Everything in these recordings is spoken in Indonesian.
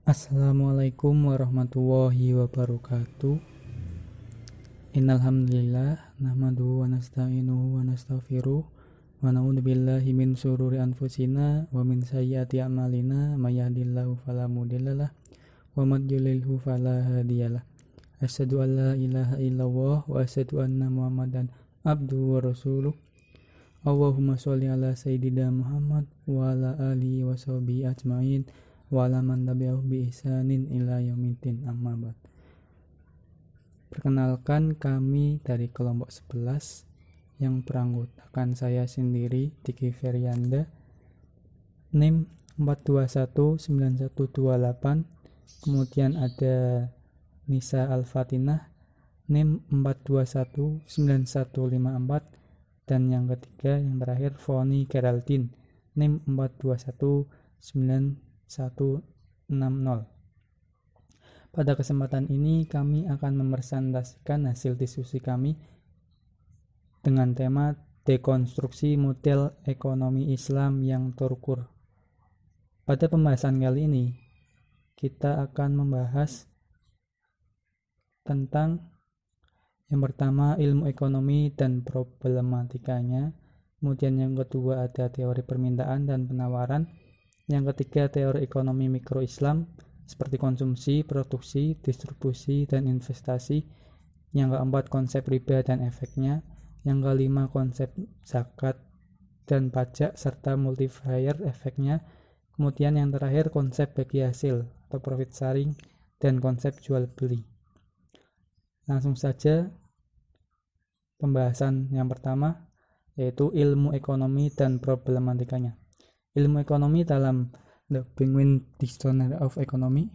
Assalamualaikum warahmatullahi wabarakatuh. Innal hamdalillah nahmaduhu wa nasta'inuhu wa nastaghfiruh wa na'udzu billahi min syururi anfusina wa min sayyiati a'malina may yahdihillahu fala mudhillalah wa may yudlilhu fala hadiyalah. Asyhadu an la ilaha illallah wa asyhadu anna Muhammadan abduhu wa rasuluh. Allahumma sholli ala sayyidina Muhammad wa ala alihi wa sahbihi ajmain wa ala man tabi'ahu bi ihsanin ila yaumiddin, amma ba'd. Perkenalkan, kami dari kelompok 11 yang beranggotakan saya sendiri, Diki Feryanda, NIM 4219128. Kemudian ada Nisa Al-Fatinah, NIM 4219154. Dan yang ketiga, yang terakhir, Foni Geraldine, NIM 4219160. Pada kesempatan ini kami akan mepresentasikan hasil diskusi kami dengan tema dekonstruksi model ekonomi Islam yang terukur. Pada pembahasan kali ini kita akan membahas tentang yang pertama ilmu ekonomi dan problematikanya, kemudian yang kedua ada teori permintaan dan penawaran, yang ketiga teori ekonomi mikro Islam seperti konsumsi, produksi, distribusi, dan investasi. Yang keempat konsep riba dan efeknya. Yang kelima konsep zakat dan pajak serta multiplier efeknya. Kemudian yang terakhir konsep bagi hasil atau profit sharing dan konsep jual beli. Langsung saja pembahasan yang pertama, yaitu ilmu ekonomi dan problematikanya. Ilmu ekonomi dalam The Penguin Dictionary of Economy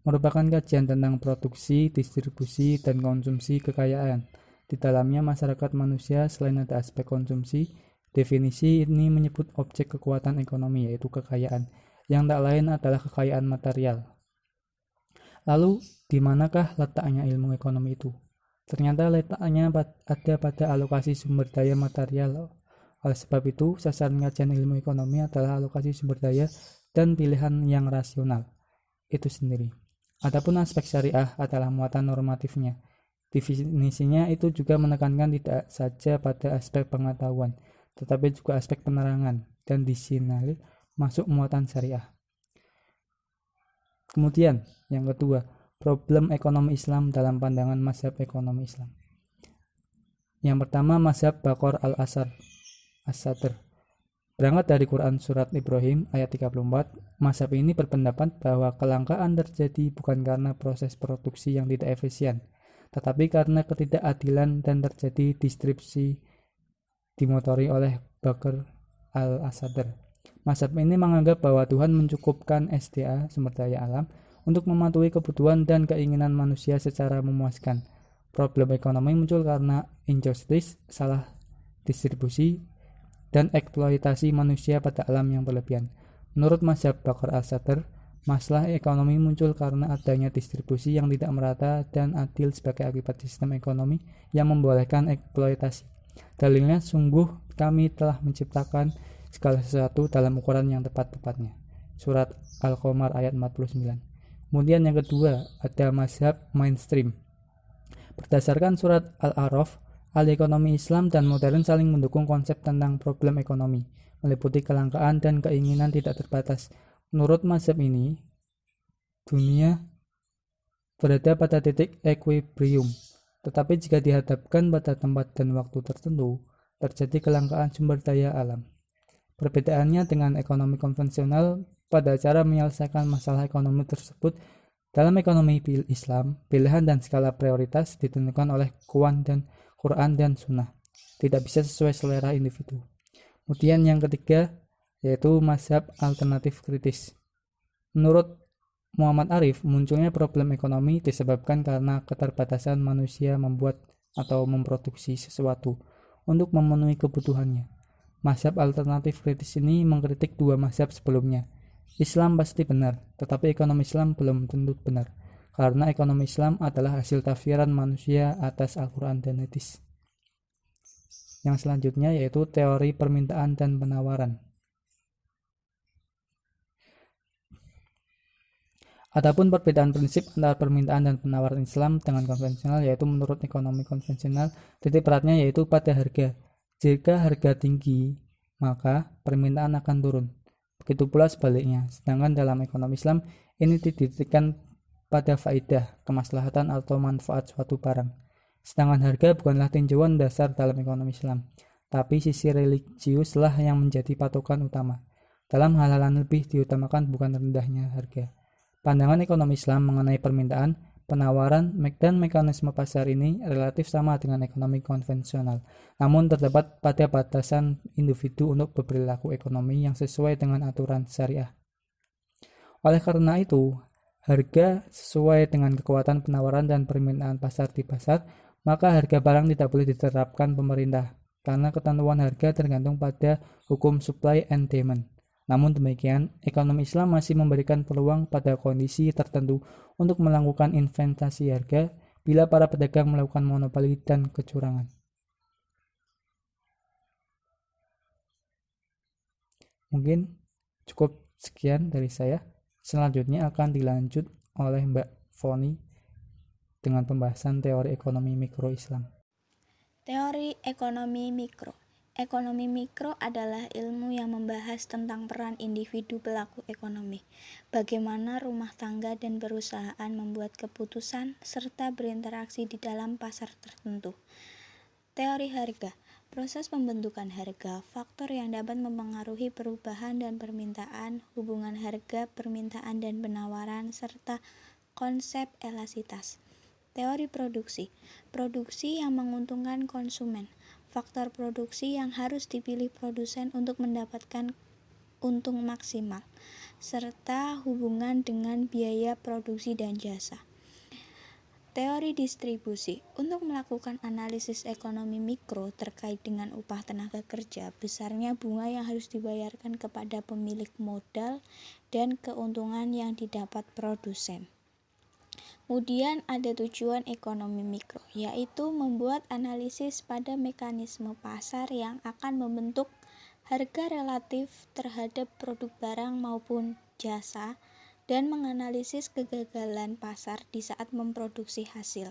merupakan kajian tentang produksi, distribusi, dan konsumsi kekayaan. Di dalamnya masyarakat manusia selain ada aspek konsumsi, definisi ini menyebut objek kekuatan ekonomi, yaitu kekayaan, yang tak lain adalah kekayaan material. Lalu, di manakah letaknya ilmu ekonomi itu? Ternyata letaknya ada pada alokasi sumber daya material. Oleh sebab itu, sasaran kajian ilmu ekonomi adalah alokasi sumber daya dan pilihan yang rasional itu sendiri. Adapun aspek syariah adalah muatan normatifnya. Definisinya itu juga menekankan tidak saja pada aspek pengetahuan, tetapi juga aspek penerangan, dan di sini masuk muatan syariah. Kemudian yang kedua, problem ekonomi Islam dalam pandangan mazhab ekonomi Islam. Yang pertama, mazhab Baqir al-Sadr. Berangkat dari Quran Surat Ibrahim ayat 34, mazhab ini berpendapat bahwa kelangkaan terjadi bukan karena proses produksi yang tidak efisien, tetapi karena ketidakadilan dan terjadi distribusi dimotori oleh Baqir al-Sadr. Mazhab ini menganggap bahwa Tuhan mencukupkan SDA, sumber daya alam, untuk mematuhi kebutuhan dan keinginan manusia secara memuaskan. Problem ekonomi muncul karena injustice, salah distribusi, dan eksploitasi manusia pada alam yang berlebihan. Menurut mazhab Baqir al-Sadr, masalah ekonomi muncul karena adanya distribusi yang tidak merata dan adil sebagai akibat sistem ekonomi yang membolehkan eksploitasi. Dalilnya, sungguh kami telah menciptakan segala sesuatu dalam ukuran yang tepat-tepatnya. Surat Al-Qamar ayat 49. Kemudian yang kedua, ada mazhab mainstream. Berdasarkan surat Al-A'raf, ahli ekonomi Islam dan modern saling mendukung konsep tentang problem ekonomi, meliputi kelangkaan dan keinginan tidak terbatas. Menurut mazhab ini, dunia berada pada titik equilibrium, tetapi jika dihadapkan pada tempat dan waktu tertentu, terjadi kelangkaan sumber daya alam. Perbedaannya dengan ekonomi konvensional pada cara menyelesaikan masalah ekonomi tersebut. Dalam ekonomi Islam, pilihan dan skala prioritas ditentukan oleh Quran dan Sunnah, tidak bisa sesuai selera individu. Kemudian yang ketiga, yaitu mazhab alternatif kritis. Menurut Muhammad Arif, munculnya problem ekonomi disebabkan karena keterbatasan manusia membuat atau memproduksi sesuatu untuk memenuhi kebutuhannya. Mazhab alternatif kritis ini mengkritik dua mazhab sebelumnya. Islam pasti benar, tetapi ekonomi Islam belum tentu benar, karena ekonomi Islam adalah hasil tafsiran manusia atas Al-Quran dan hadis. Yang selanjutnya yaitu teori permintaan dan penawaran. Adapun perbedaan prinsip antara permintaan dan penawaran Islam dengan konvensional, yaitu menurut ekonomi konvensional, titik beratnya yaitu pada harga. Jika harga tinggi, maka permintaan akan turun. Begitu pula sebaliknya. Sedangkan dalam ekonomi Islam, ini dititikkan pada faidah, kemaslahatan atau manfaat suatu barang. Sedangkan harga bukanlah tinjauan dasar dalam ekonomi Islam, tapi sisi religiuslah yang menjadi patokan utama. Dalam hal-hal lebih diutamakan bukan rendahnya harga. Pandangan ekonomi Islam mengenai permintaan, penawaran, dan mekanisme pasar ini relatif sama dengan ekonomi konvensional, namun terdapat pada batasan individu untuk berperilaku ekonomi yang sesuai dengan aturan syariah. Oleh karena itu, harga sesuai dengan kekuatan penawaran dan permintaan pasar di pasar, maka harga barang tidak boleh diterapkan pemerintah, karena ketentuan harga tergantung pada hukum supply and demand. Namun demikian, ekonomi Islam masih memberikan peluang pada kondisi tertentu untuk melakukan investasi harga bila para pedagang melakukan monopoli dan kecurangan. Mungkin cukup sekian dari saya. Selanjutnya akan dilanjut oleh Mbak Foni dengan pembahasan teori ekonomi mikro Islam. Teori ekonomi mikro. Ekonomi mikro adalah ilmu yang membahas tentang peran individu pelaku ekonomi, bagaimana rumah tangga dan perusahaan membuat keputusan, serta berinteraksi di dalam pasar tertentu. Teori harga. Proses pembentukan harga, faktor yang dapat mempengaruhi perubahan dan permintaan, hubungan harga, permintaan dan penawaran, serta konsep elastisitas. Teori produksi. Produksi yang menguntungkan konsumen. Faktor produksi yang harus dipilih produsen untuk mendapatkan untung maksimal, serta hubungan dengan biaya produksi dan jasa. Teori distribusi. Untuk melakukan analisis ekonomi mikro terkait dengan upah tenaga kerja, besarnya bunga yang harus dibayarkan kepada pemilik modal, dan keuntungan yang didapat produsen. Kemudian ada tujuan ekonomi mikro, yaitu membuat analisis pada mekanisme pasar yang akan membentuk harga relatif terhadap produk barang maupun jasa, dan menganalisis kegagalan pasar di saat memproduksi hasil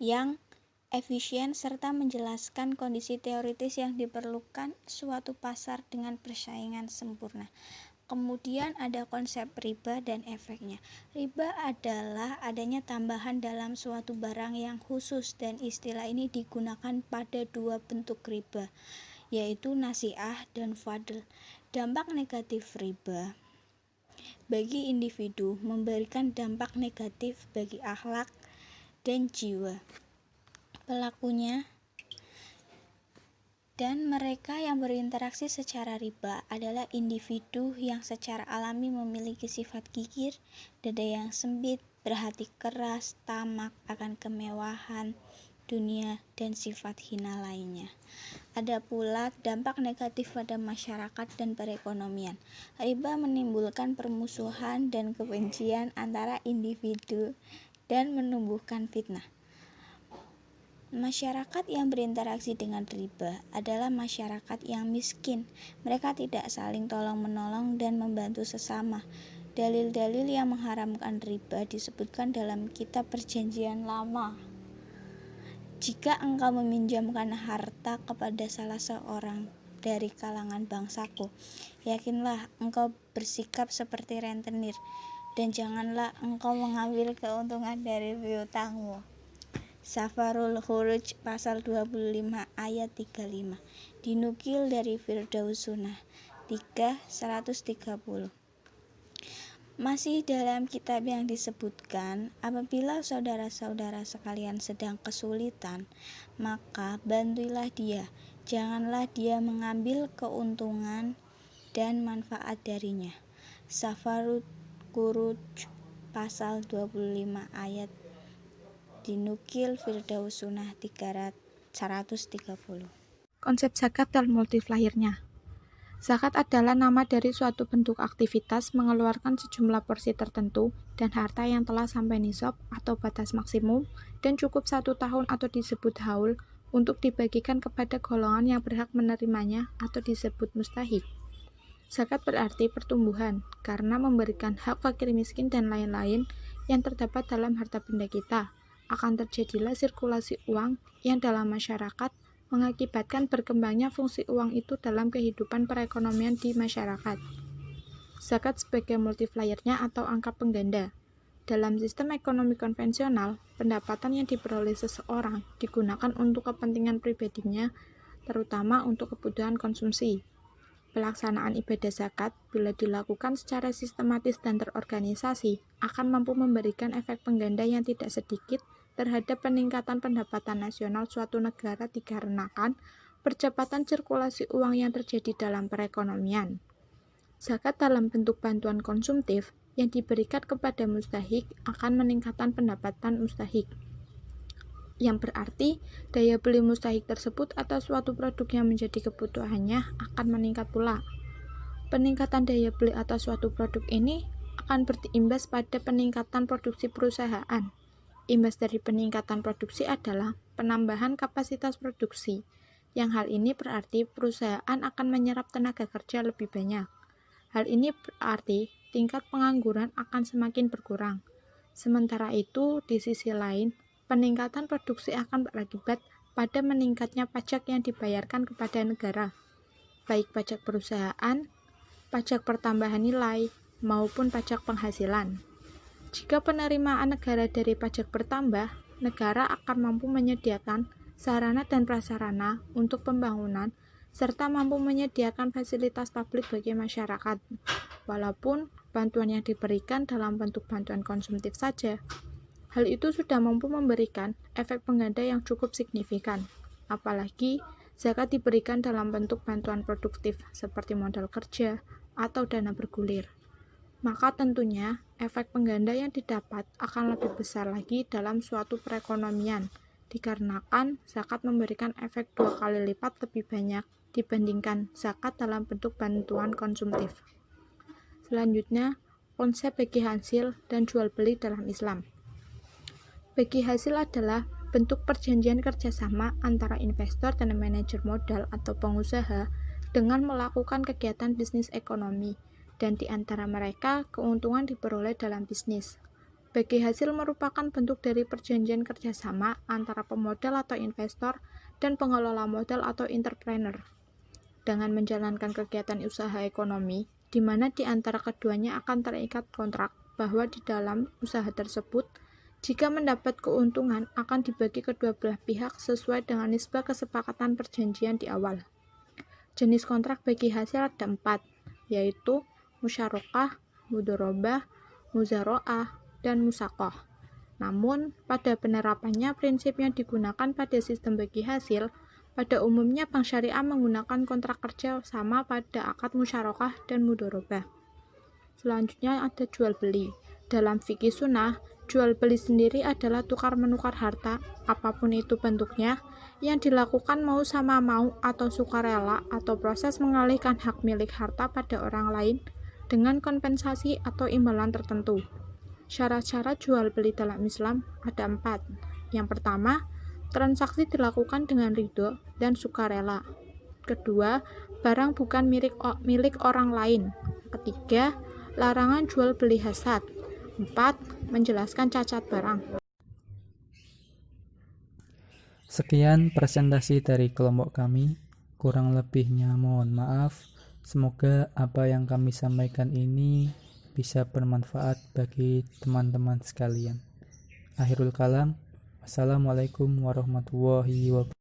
yang efisien, serta menjelaskan kondisi teoritis yang diperlukan suatu pasar dengan persaingan sempurna. Kemudian ada konsep riba dan efeknya. Riba adalah adanya tambahan dalam suatu barang yang khusus, dan istilah ini digunakan pada dua bentuk riba, yaitu nasi'ah dan fadl. Dampak negatif riba bagi individu memberikan dampak negatif bagi akhlak dan jiwa pelakunya, dan mereka yang berinteraksi secara riba adalah individu yang secara alami memiliki sifat kikir, dada yang sempit, berhati keras, tamak akan kemewahan dunia, dan sifat hina lainnya. Ada pula dampak negatif pada masyarakat dan perekonomian. Riba menimbulkan permusuhan dan kebencian antara individu dan menumbuhkan fitnah. Masyarakat yang berinteraksi dengan riba adalah masyarakat yang miskin. Mereka tidak saling tolong-menolong dan membantu sesama. Dalil-dalil yang mengharamkan riba disebutkan dalam kitab Perjanjian Lama. Jika engkau meminjamkan harta kepada salah seorang dari kalangan bangsaku, yakinlah engkau bersikap seperti rentenir, dan janganlah engkau mengambil keuntungan dari piutangmu. Safarul Khuruj pasal 25 ayat 35. Dinukil dari Firdaus Sunnah 3:130. Masih dalam kitab yang disebutkan, apabila saudara-saudara sekalian sedang kesulitan, maka bantuilah dia, janganlah dia mengambil keuntungan dan manfaat darinya. Safarul Khuruj pasal 25 ayat dinukil Firdaus Sunnah 130. Konsep zakat dan motif lahirnya. Zakat adalah nama dari suatu bentuk aktivitas mengeluarkan sejumlah porsi tertentu dan harta yang telah sampai nisab atau batas maksimum dan cukup 1 tahun atau disebut haul untuk dibagikan kepada golongan yang berhak menerimanya atau disebut mustahik. Zakat berarti pertumbuhan, karena memberikan hak fakir miskin dan lain-lain yang terdapat dalam harta benda kita. Akan terjadilah sirkulasi uang yang dalam masyarakat mengakibatkan berkembangnya fungsi uang itu dalam kehidupan perekonomian di masyarakat. Zakat sebagai multipliernya atau angka pengganda. Dalam sistem ekonomi konvensional, pendapatan yang diperoleh seseorang digunakan untuk kepentingan pribadinya, terutama untuk kebutuhan konsumsi. Pelaksanaan ibadah zakat, bila dilakukan secara sistematis dan terorganisasi, akan mampu memberikan efek pengganda yang tidak sedikit terhadap peningkatan pendapatan nasional suatu negara dikarenakan percepatan sirkulasi uang yang terjadi dalam perekonomian. Zakat dalam bentuk bantuan konsumtif yang diberikan kepada mustahik akan meningkatkan pendapatan mustahik, yang berarti daya beli mustahik tersebut atas suatu produk yang menjadi kebutuhannya akan meningkat pula. Peningkatan daya beli atas suatu produk ini akan berimbas pada peningkatan produksi perusahaan. Imbas dari peningkatan produksi adalah penambahan kapasitas produksi, yang hal ini berarti perusahaan akan menyerap tenaga kerja lebih banyak. Hal ini berarti tingkat pengangguran akan semakin berkurang. Sementara itu, di sisi lain, peningkatan produksi akan berakibat pada meningkatnya pajak yang dibayarkan kepada negara, baik pajak perusahaan, pajak pertambahan nilai, maupun pajak penghasilan. Jika penerimaan negara dari pajak bertambah, negara akan mampu menyediakan sarana dan prasarana untuk pembangunan serta mampu menyediakan fasilitas publik bagi masyarakat. Walaupun bantuan yang diberikan dalam bentuk bantuan konsumtif saja, hal itu sudah mampu memberikan efek pengganda yang cukup signifikan. Apalagi zakat diberikan dalam bentuk bantuan produktif seperti modal kerja atau dana bergulir. Maka tentunya efek pengganda yang didapat akan lebih besar lagi dalam suatu perekonomian, dikarenakan zakat memberikan efek 2 kali lipat lebih banyak dibandingkan zakat dalam bentuk bantuan konsumtif. Selanjutnya, konsep bagi hasil dan jual beli dalam Islam. Bagi hasil adalah bentuk perjanjian kerjasama antara investor dan manajer modal atau pengusaha dengan melakukan kegiatan bisnis ekonomi, dan di antara mereka keuntungan diperoleh dalam bisnis. Bagi hasil merupakan bentuk dari perjanjian kerjasama antara pemodal atau investor dan pengelola modal atau entrepreneur dengan menjalankan kegiatan usaha ekonomi, di mana di antara keduanya akan terikat kontrak bahwa di dalam usaha tersebut, jika mendapat keuntungan akan dibagi kedua belah pihak sesuai dengan nisbah kesepakatan perjanjian di awal. Jenis kontrak bagi hasil ada 4, yaitu musyarakah, mudharabah, muzaroah, dan musaqah. Namun, pada penerapannya prinsip yang digunakan pada sistem bagi hasil, pada umumnya bank syariah menggunakan kontrak kerja sama pada akad musyarakah dan mudharabah. Selanjutnya ada jual beli. Dalam fikih sunnah, jual beli sendiri adalah tukar-menukar harta, apapun itu bentuknya, yang dilakukan mau sama mau atau sukarela atau proses mengalihkan hak milik harta pada orang lain dengan kompensasi atau imbalan tertentu. Syarat-syarat jual beli dalam Islam ada 4. Yang pertama, transaksi dilakukan dengan ridho dan sukarela. Kedua, barang bukan milik orang lain. Ketiga, larangan jual beli hasad. 4. Menjelaskan cacat barang. Sekian presentasi dari kelompok kami. Kurang lebihnya mohon maaf. Semoga apa yang kami sampaikan ini bisa bermanfaat bagi teman-teman sekalian. Akhirul kalam. Assalamualaikum warahmatullahi wabarakatuh.